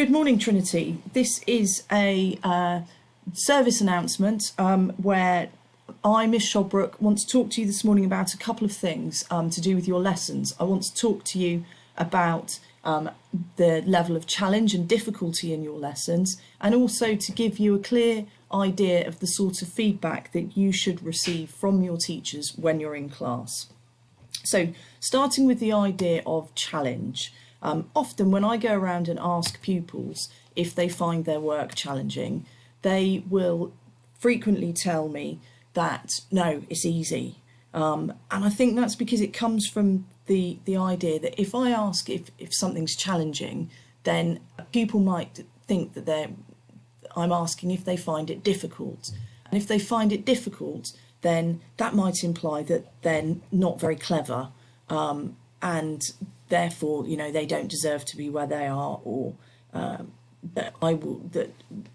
Good morning, Trinity. This is a service announcement where I, Miss Sholbrook, want to talk to you this morning about a couple of things to do with your lessons. I want to talk to you about the level of challenge and difficulty in your lessons, and also to give you a clear idea of the sort of feedback that you should receive from your teachers when you're in class. So, starting with the idea of challenge. Often when I go around and ask pupils if they find their work challenging, they will frequently tell me that, no, it's easy. And I think that's because it comes from the idea that if I ask if something's challenging, then a pupil might think that I'm asking if they find it difficult. And if they find it difficult, then that might imply that they're not very clever, and therefore, they don't deserve to be where they are, or that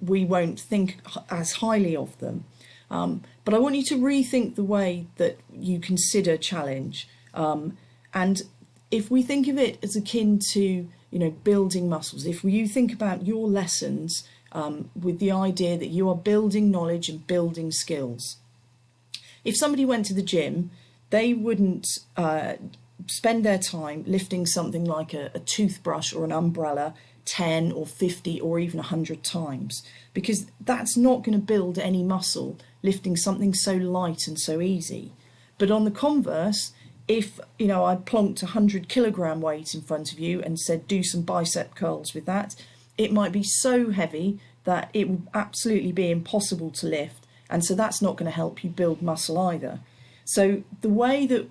we won't think as highly of them. But I want you to rethink the way that you consider challenge. And if we think of it as akin to, building muscles, if you think about your lessons with the idea that you are building knowledge and building skills. If somebody went to the gym, they wouldn't spend their time lifting something like a toothbrush or an umbrella 10 or 50 or even 100 times, because that's not going to build any muscle, lifting something so light and so easy. But on the converse, if I plonked 100 kilogram weight in front of you and said do some bicep curls with that, it might be so heavy that it would absolutely be impossible to lift, and so that's not going to help you build muscle either. So the way that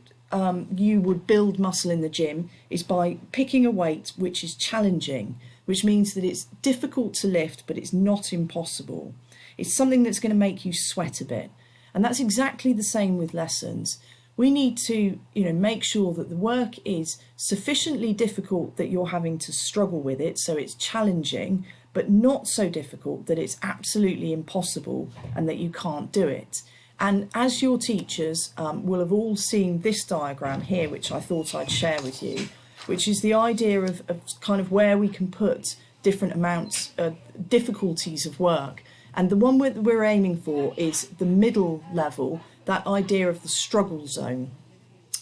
you would build muscle in the gym is by picking a weight which is challenging, which means that it's difficult to lift, but it's not impossible. It's something that's going to make you sweat a bit. And that's exactly the same with lessons. We need to, make sure that the work is sufficiently difficult that you're having to struggle with it, so it's challenging, but not so difficult that it's absolutely impossible and that you can't do it. And as your teachers will have all seen this diagram here, which I thought I'd share with you, which is the idea of kind of where we can put different amounts of difficulties of work. And the one we're aiming for is the middle level, that idea of the struggle zone.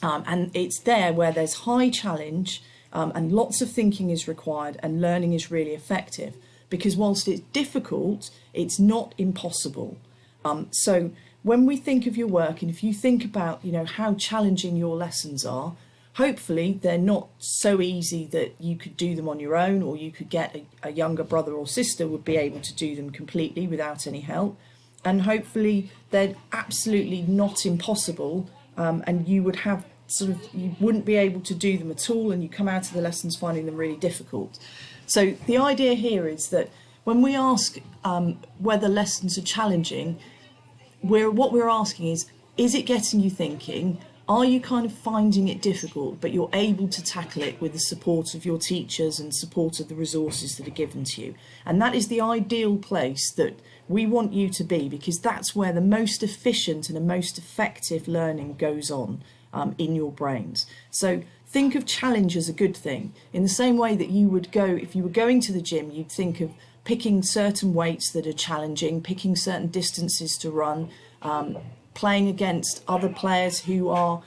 And it's there where there's high challenge and lots of thinking is required and learning is really effective. Because whilst it's difficult, it's not impossible. So when we think of your work, and if you think about, how challenging your lessons are, hopefully they're not so easy that you could do them on your own, or you could get a younger brother or sister would be able to do them completely without any help. And hopefully they're absolutely not impossible, and you would have you wouldn't be able to do them at all, and you come out of the lessons finding them really difficult. So the idea here is that when we ask whether lessons are challenging, what we're asking is it getting you thinking? Are you kind of finding it difficult, but you're able to tackle it with the support of your teachers and support of the resources that are given to you? And that is the ideal place that we want you to be, because that's where the most efficient and the most effective learning goes on in your brains. So think of challenge as a good thing, in the same way that you would go, if you were going to the gym, you'd think of picking certain weights that are challenging, picking certain distances to run, playing against other players who are,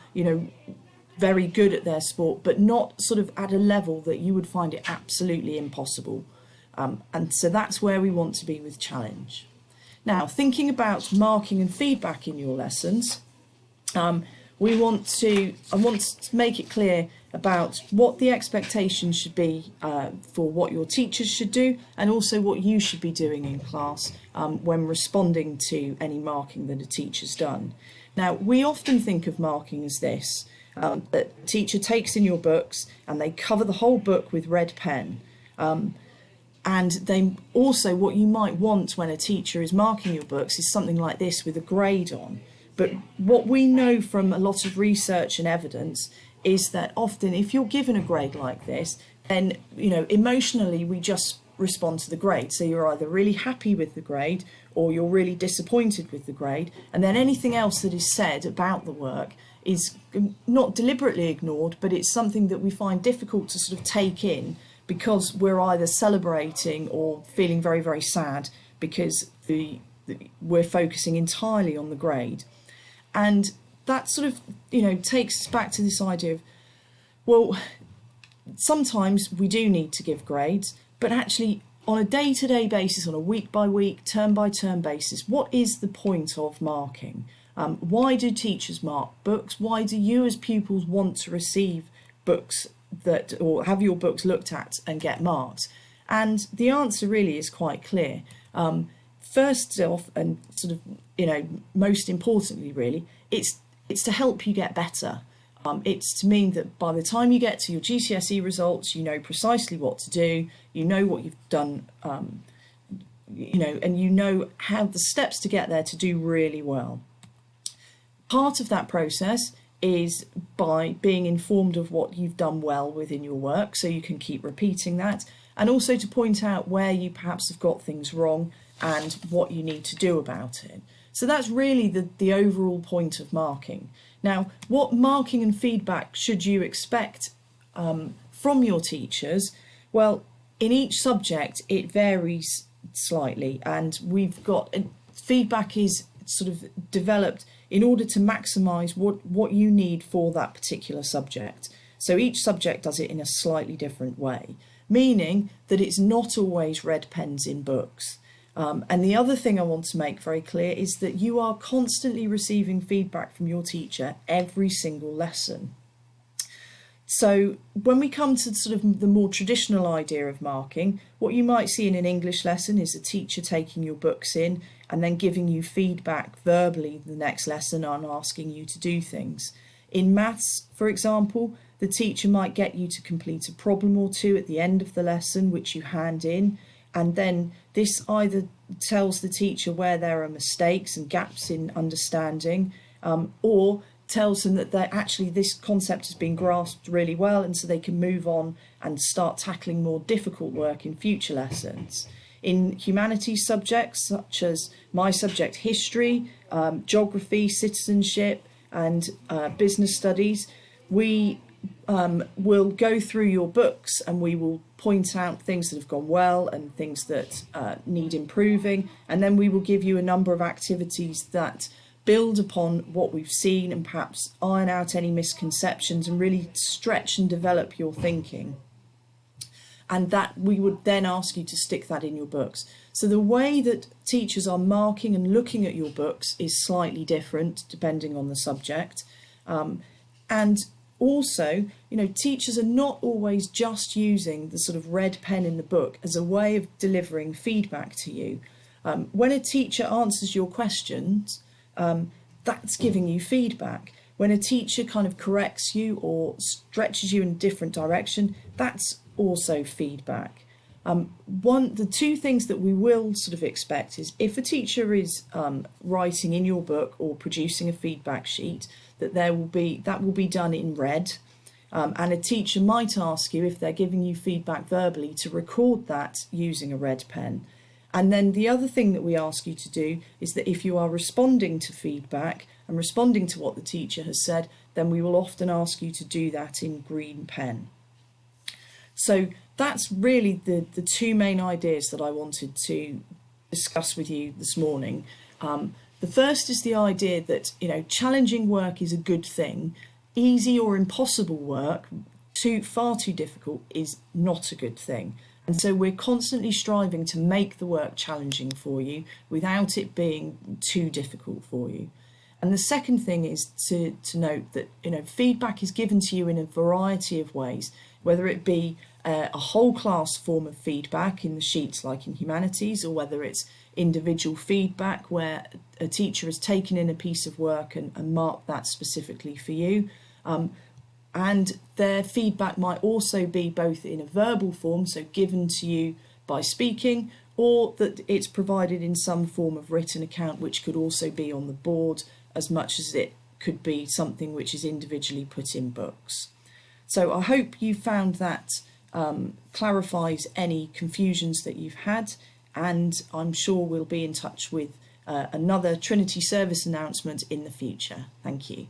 very good at their sport, but not sort of at a level that you would find it absolutely impossible. And so that's where we want to be with challenge. Now, thinking about marking and feedback in your lessons, I want to make it clear about what the expectations should be for what your teachers should do, and also what you should be doing in class when responding to any marking that a teacher's done. Now, we often think of marking as this, that the teacher takes in your books and they cover the whole book with red pen. And they also, what you might want when a teacher is marking your books is something like this with a grade on. But what we know from a lot of research and evidence is that often if you're given a grade like this, then, emotionally we just respond to the grade. So you're either really happy with the grade or you're really disappointed with the grade. And then anything else that is said about the work is not deliberately ignored, but it's something that we find difficult to sort of take in because we're either celebrating or feeling very, very sad because we're focusing entirely on the grade. And that sort of, takes us back to this idea of, well, sometimes we do need to give grades, but actually on a day-to-day basis, on a week-by-week, term-by-term basis, what is the point of marking? Why do teachers mark books? Why do you as pupils want to receive books or have your books looked at and get marked? And the answer really is quite clear. First off, and sort of, most importantly, really, it's to help you get better. It's to mean that by the time you get to your GCSE results, you know precisely what to do, you know what you've done, and you know how the steps to get there to do really well. Part of that process is by being informed of what you've done well within your work, so you can keep repeating that, and also to point out where you perhaps have got things wrong and what you need to do about it. So that's really the overall point of marking. Now, what marking and feedback should you expect from your teachers? Well, in each subject, it varies slightly, and we've got feedback is sort of developed in order to maximise what you need for that particular subject. So each subject does it in a slightly different way, meaning that it's not always red pens in books. And the other thing I want to make very clear is that you are constantly receiving feedback from your teacher every single lesson. So when we come to sort of the more traditional idea of marking, what you might see in an English lesson is a teacher taking your books in and then giving you feedback verbally the next lesson and asking you to do things. In maths, for example, the teacher might get you to complete a problem or two at the end of the lesson, which you hand in, and then this either tells the teacher where there are mistakes and gaps in understanding, or tells them that actually this concept has been grasped really well, and so they can move on and start tackling more difficult work in future lessons. In humanities subjects, such as my subject history, geography, citizenship, and business studies, we will go through your books and we will point out things that have gone well and things that need improving, and then we will give you a number of activities that build upon what we've seen and perhaps iron out any misconceptions and really stretch and develop your thinking. And that we would then ask you to stick that in your books. So the way that teachers are marking and looking at your books is slightly different depending on the subject. And also, teachers are not always just using the sort of red pen in the book as a way of delivering feedback to you. When a teacher answers your questions, that's giving you feedback. When a teacher kind of corrects you or stretches you in a different direction, that's also feedback. The two things that we will sort of expect is if a teacher is writing in your book or producing a feedback sheet, that will be done in red, and a teacher might ask you, if they're giving you feedback verbally, to record that using a red pen. And then the other thing that we ask you to do is that if you are responding to feedback and responding to what the teacher has said, then we will often ask you to do that in green pen. So that's really the two main ideas that I wanted to discuss with you this morning. The first is the idea that, challenging work is a good thing. Easy or impossible work, far too difficult, is not a good thing. And so we're constantly striving to make the work challenging for you without it being too difficult for you. And the second thing is to note that, feedback is given to you in a variety of ways, whether it be a whole class form of feedback in the sheets like in humanities, or whether it's individual feedback where a teacher has taken in a piece of work and marked that specifically for you. And their feedback might also be both in a verbal form, so given to you by speaking, or that it's provided in some form of written account, which could also be on the board, as much as it could be something which is individually put in books. So I hope you found that clarifies any confusions that you've had, and I'm sure we'll be in touch with another Trinity service announcement in the future. Thank you.